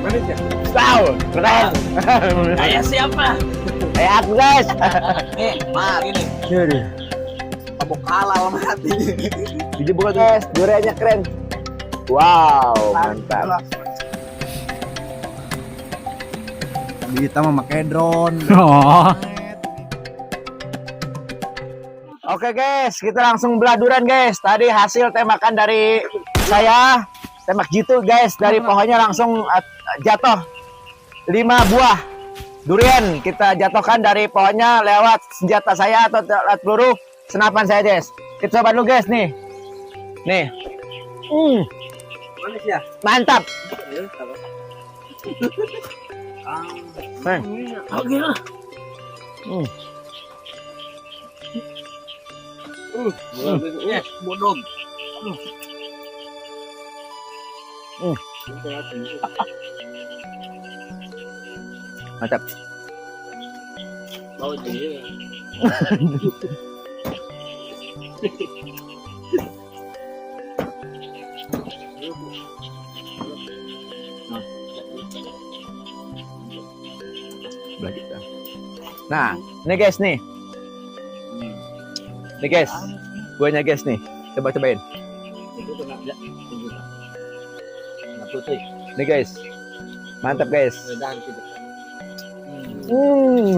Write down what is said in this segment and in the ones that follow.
Manis ya? Wow, keren. Kayak siapa? Kayak aku guys. Nih, mah gini. Aduh. Mabok halal mati. Jadi bukan guys, duriannya keren. Wow, mantap. Kita mau pakai drone. Oh. Oke guys, kita langsung belah durian guys. Tadi hasil tembakan dari saya, tembak jitu guys, dari pohonnya langsung jatuh 5 buah durian. Kita jatuhkan dari pohonnya lewat senjata saya atau lewat peluru senapan saya guys. Kita coba dulu guys nih. Nih. Manis ya? Mantap. Oke lah. Bodong. Mantap. Mau dia. Nah, ini guys nih. Nih guys. Guanya guys nih. Coba-cobain. Nih guys. Mantap guys.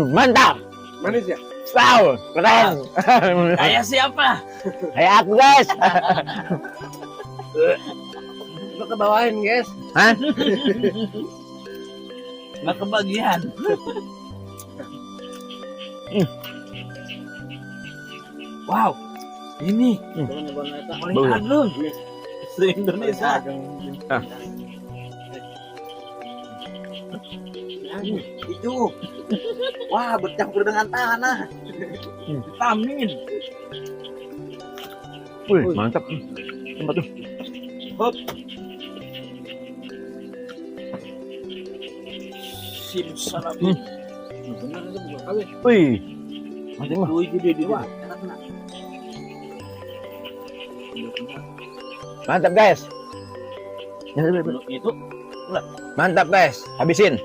Mantap. Manis ya? Wow, keren. Kayak siapa? Kayak aku guys. Lo kebawain guys. Hah? Nggak kebagian. Wow, ini paling Bagus. adem se Indonesia. Itu, wah bercampur dengan tanah, vitamin. Wih, mantap. Tempat tuh. Hop. Simsalabim. Benar itu bukan kawin. Wih. Mantap mah. Itu dia di bawah. Mantap guys. Itu Mantap guys. Habisin.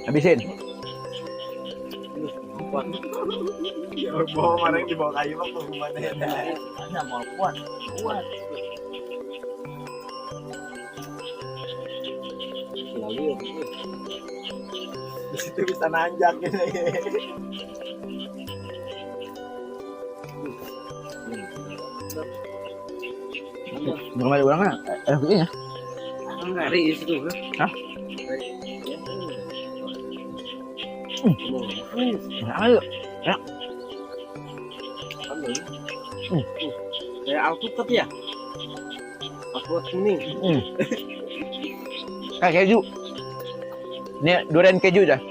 Habisin. Bawa mana yang dibawa kayu mah mana ya? hanya mau kuat. Di situ bisa nanjak gitu. Kembali ulang kan? Buktinya. Ngari itu. Hah? Ayo. Ya. Kayak alpukat ya? Alpukat kuning. Kayak keju. Ini durian keju dah.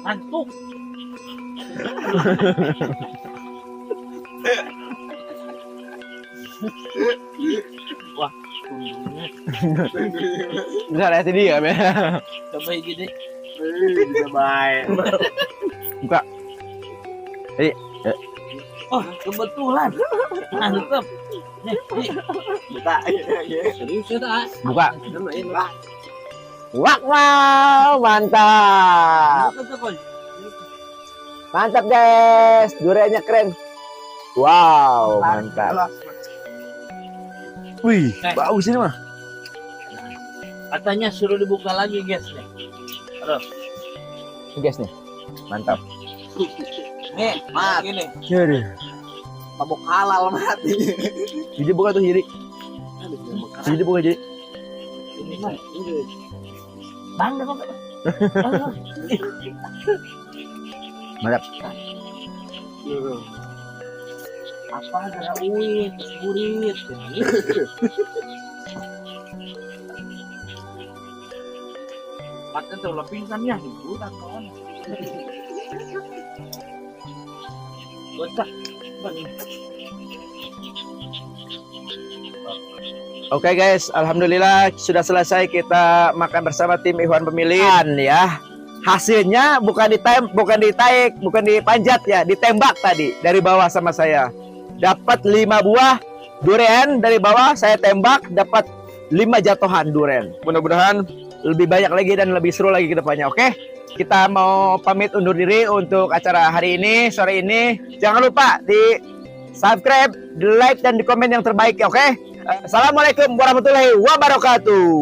Ngantuk. Wah, Bisa lihat dia kan? coba gini. Bisa baik. Buka. Jadi, Oh, kebetulan. Mantap. Nih. Buka. Serius ya tak? buka. Wah, Wow, mantap. Mantap guys. Duriannya keren. Wow, mantap. Wih, bagus ini mah. Katanya suruh dibuka lagi, guys nih. Aduh. Ini guys nih. Mantap. Nih, mah gini. Jadi, Mabok halal mati. jadi buka tuh jadi. Jadi buka jadi. Ini mah. Bang, bang. Mantap. Apa ada uit, burit. Patnya tuh lebih kan ya, bukan kawan. Bocah, Oke guys, alhamdulillah sudah selesai kita makan bersama tim Ikhwan Pemilihan ya. Hasilnya bukan ditaik, bukan dipanjat ya, ditembak tadi dari bawah sama saya. Dapat 5 buah durian dari bawah, saya tembak dapat 5 jatuhan duren. Mudah-mudahan lebih banyak lagi dan lebih seru lagi ke depannya. Oke? Kita mau pamit undur diri untuk acara hari ini, sore ini. Jangan lupa di subscribe, di like, dan di komen yang terbaik ya, oke? Assalamualaikum warahmatullahi wabarakatuh.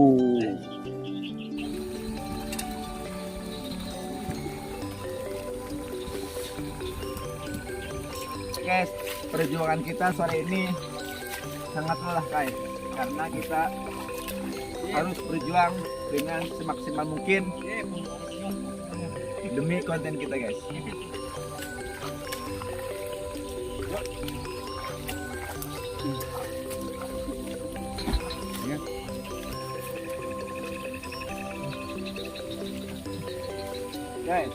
Guys, perjuangan kita sore ini sangat melelahkan karena kita harus berjuang dengan semaksimal mungkin demi konten kita, guys. Guys.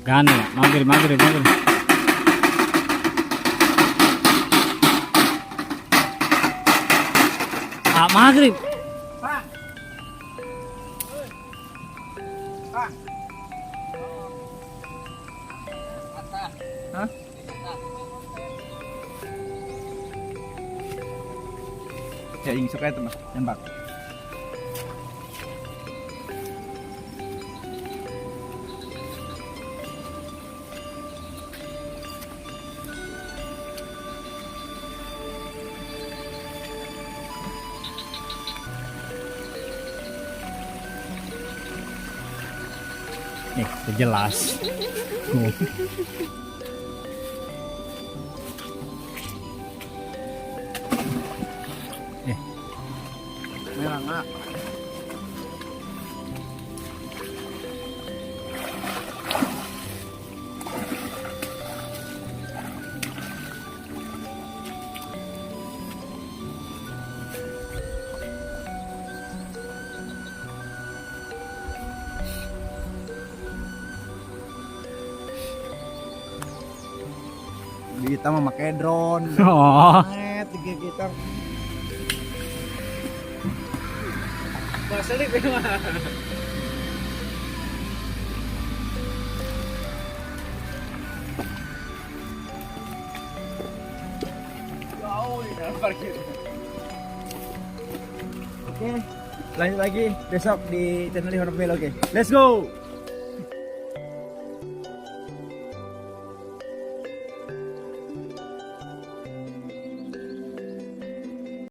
Gana ya, maghrib. Maghrib. Hah? Ya, yang suka itu mas, tembak. Nih, jelas. Merah nggak? Kita memakai drone. Oh. Kita Masalip memang. Oke, lanjut lagi besok di channel Honor Oke, let's go.